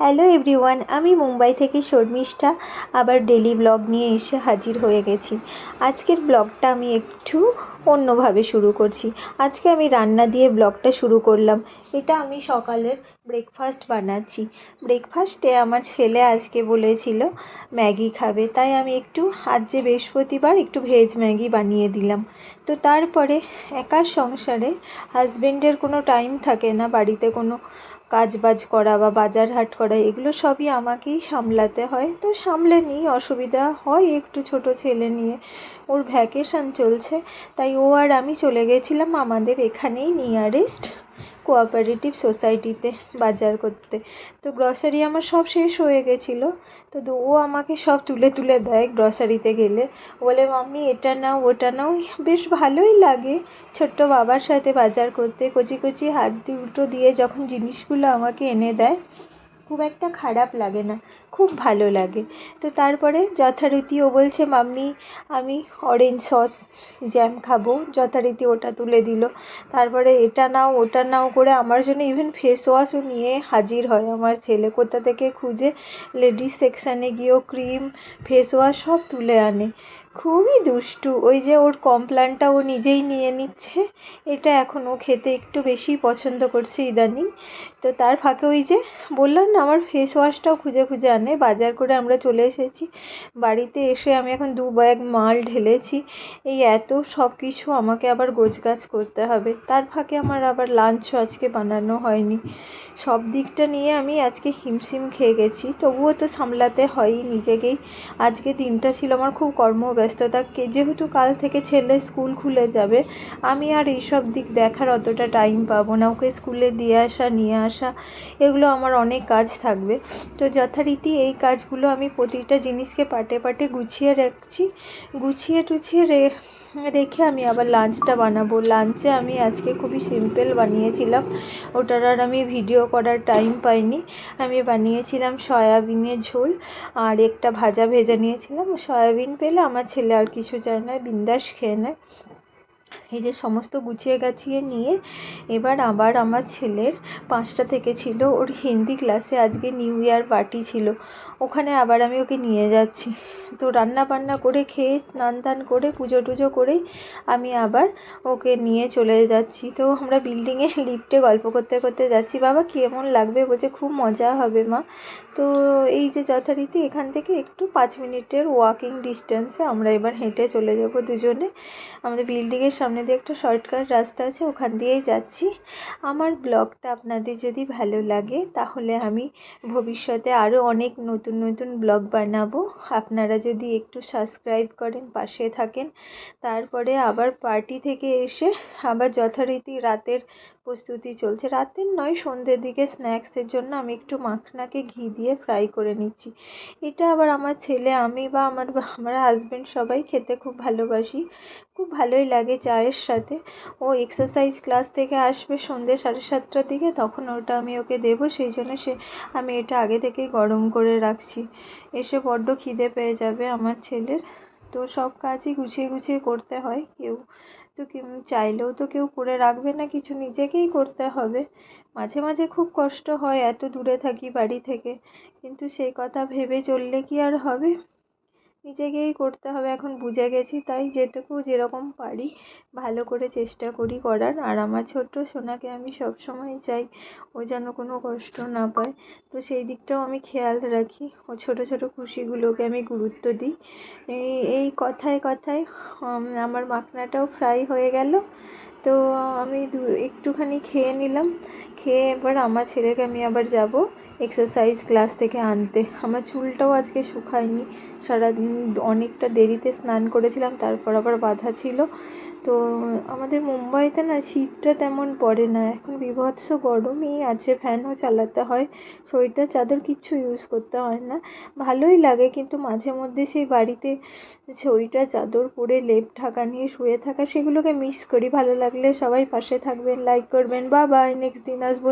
Hello everyone, আমি মুম্বাই থেকে শর্মিষ্ঠা আবার ডেলি ব্লগ নিয়ে এসে হাজির হয়ে গেছি। আজকের ব্লগটা আমি একটু অন্যভাবে শুরু করছি। আজকে আমি রান্না দিয়ে ব্লগটা শুরু করলাম। এটা আমি সকালের ব্রেকফাস্ট বানাচ্ছি। ব্রেকফাস্টে আমার ছেলে আজকে বলেছিল ম্যাগি খাবে, তাই আমি একটু আজ যে বৃহস্পতিবার একটু ভেজ ম্যাগি বানিয়ে দিলাম। তো তারপরে একার সংসারে হাজবেন্ডের কোনো টাইম থাকে না বাড়িতে কোনো কাজবাজ করা বা বাজার হাট করা, এগুলো সবই আমাকেই সামলাতে হয়। তো সামলে নিই, অসুবিধা হয় একটু ছোট ছেলে নিয়ে। ওর ভ্যাকেশন চলছে, তাই ও আর আমি চলে গেছিলাম আমাদের এখানেই নিয়ারেস্ট কোঅপারেটিভ সোসাইটিতে বাজার করতে। তো গ্রসারি আমার সব শেষ হয়ে গেছিলো। তো ও আমাকে সব তুলে তুলে দেয় গ্রসারিতে গেলে, বলে মাম্মি এটা নাও ওটা নাও। বেশ ভালোই লাগে ছোট্ট বাবার সাথে বাজার করতে। কচি কচি হাত দুটো দিয়ে যখন জিনিসগুলো আমাকে এনে দেয়, খুব একটা খারাপ লাগে না, খুব ভালো লাগে। তো তারপরে যথারীতি ও বলছে মাম্মি আমি অরেঞ্জ সস জ্যাম খাবো, যথারীতি ওটা তুলে দিল। তারপরে এটা নাও ওটা নাও করে আমার জন্য ইভেন ফেস ওয়াশও নিয়ে হাজির হয় আমার ছেলে। কোথা থেকে খুঁজে লেডিস সেকশানে গিয়েও ক্রিম ফেস ওয়াশ সব তুলে আনে। খুবই দুষ্টু। ওই যে ওর কমপ্ল্যানটা ও নিজেই নিয়ে নিচ্ছে, এটা এখন ও খেতে একটু বেশি পছন্দ করছে ইদানিং। তো তার ফাঁকে ওই যে বললাম না, আমার ফেস ওয়াশটাও খুঁজে খুঁজে আনে। বাজার করে আমরা চলে এসেছি, বাড়িতে এসে আমি এখন 2 ব্যাগ মাল ঢেলেছি। এই এত সব কিছু আমাকে আবার গোছগাছ করতে হবে। তার ফাঁকে আমার আবার লাঞ্চও আজকে বানানো হয়নি। সব দিকটা নিয়ে আমি আজকে হিমশিম খেয়ে গেছি, তবুও তো সামলাতে হয়ই নিজেকেই। আজকে দিনটা ছিল আমার খুব কর্মব্যস্ততা, যেহেতু কাল থেকে ছেলে স্কুল খুলে যাবে, আমি আর এইসব দিক দেখার অতটা টাইম পাবো না। ওকে স্কুলে দিয়ে আসা নিয়ে আসা, এগুলো আমার অনেক কাজ থাকবে। তো যথারীতি এই কাজগুলো আমি প্রতিটা জিনিসকে পাটে পাটে গুছিয়ে রাখছি। গুছিয়ে টুছিয়ে রেখে আমি আবার লাঞ্চটা বানাবো। লাঞ্চে আমি আজকে খুবই সিম্পল বানিয়েছিলাম, ওটার আর আমি ভিডিও করার টাইম পাইনি। আমি বানিয়েছিলাম সয়াবিনের ঝোল আর একটা ভাজা ভেজে নিয়েছিলাম। সয়াবিন পেলে আমার ছেলে আর কিছু চায় না, বিন্দাস খেয়ে নেয়। এই যে সমস্ত গুছিয়ে গাছিয়ে নিয়ে এবার আবার আমার ছেলের 5টা থেকে ছিল ওর হিন্দি ক্লাসে, আজকে নিউ ইয়ার পার্টি ছিল, ওখানে আবার আমি ওকে নিয়ে যাচ্ছি। তো রান্না বান্না করে খেয়ে স্নান টান করে পুজো টুজো করেই আমি আবার ওকে নিয়ে চলে যাচ্ছি। তো আমরা বিল্ডিংয়ে লিফটে গল্প করতে করতে যাচ্ছি। বাবা কেমন লাগবে, বলছে খুব মজা হবে মা। তো এই যে যথারীতি এখান থেকে একটু 5 মিনিটের ওয়াকিং ডিস্টেন্সে আমরা এবার হেঁটে চলে যাব দুজনে। আমাদের বিল্ডিংয়ের সামনে দিয়ে একটা শর্টকাট রাস্তা আছে, ওখান দিয়েই যাচ্ছি। আমার ব্লগটা আপনাদের যদি ভালো লাগে তাহলে আমি ভবিষ্যতে আরও অনেক নতুন নতুন ব্লগ বানাবো। আপনারা যদি একটু সাবস্ক্রাইব করেন, পাশে থাকেন। তারপরে আবার পার্টি থেকে এসে আবার যথারীতি রাতের প্রস্তুতি চলছে। রাতের নয়, সন্ধ্যের দিকে স্ন্যাক্সের জন্য আমি একটু মাখনাকে ঘি দিয়ে ফ্রাই করে নিচ্ছি। এটা আবার আমার ছেলে, আমি বা আমার হাজব্যান্ড সবাই খেতে খুব ভালোবাসি। খুব ভালোই লাগে চায়ের সাথে। ও এক্সারসাইজ ক্লাস থেকে আসবে সন্ধ্যে 7:30টার দিকে, তখন ওটা আমি ওকে দেবো, সেই জন্য আমি এটা আগে থেকেই গরম করে রাখছি। এসে বড্ড খিদে পেয়ে যাবে আমার ছেলের। তো সব কাজই গুছিয়ে গুছিয়ে করতে হয়। কেউ তো চাইলেও তো কেউ করে রাখবে না কিছু, নিজেকেই করতে হবে। মাঝে মাঝে খুব কষ্ট হয়, এত দূরে থাকি বাড়ি থেকে, কিন্তু সেই কথা ভেবে চললে কি আর হবে? নিজেকেই করতে হবে, এখন বুঝে গেছি। তাই যেটুকু যেরকম পারি ভালো করে চেষ্টা করি করার। আর আমার ছোট্ট সোনাকে আমি সব সময় চাই ও যেন কোনো কষ্ট না পায়। তো সেই দিকটাও আমি খেয়াল রাখি, ও ছোটো ছোটো খুশিগুলোকে আমি গুরুত্ব দিই। এই কথায় কথায় আমার মাখনাটাও ফ্রাই হয়ে গেল। তো আমি একটুখানি খেয়ে নিলাম। খেয়ে এবার আমার ছেলেকে আমি আবার যাব এক্সারসাইজ ক্লাস থেকে আনতে। আমার চুলটাও আজকে শুকায়নি, সারাদিন অনেকটা দেরিতে স্নান করেছিলাম, তারপর আবার বাঁধা ছিল। তো আমাদের মুম্বাইতে না শীতটা তেমন পড়ে না, এখন বীভৎস গরমই আছে, ফ্যানও চালাতে হয়, সোয়েটার চাদর কিচ্ছু ইউজ করতে হয় না। ভালোই লাগে, কিন্তু মাঝে মধ্যে সেই বাড়িতে সোয়েটার চাদর পরে লেপ ঢাকা নিয়ে শুয়ে থাকা, সেগুলোকে মিস করি। ভালো লাগলে সবাই পাশে থাকবেন, লাইক করবেন। বাই বাই, নেক্সট দিন আসবো।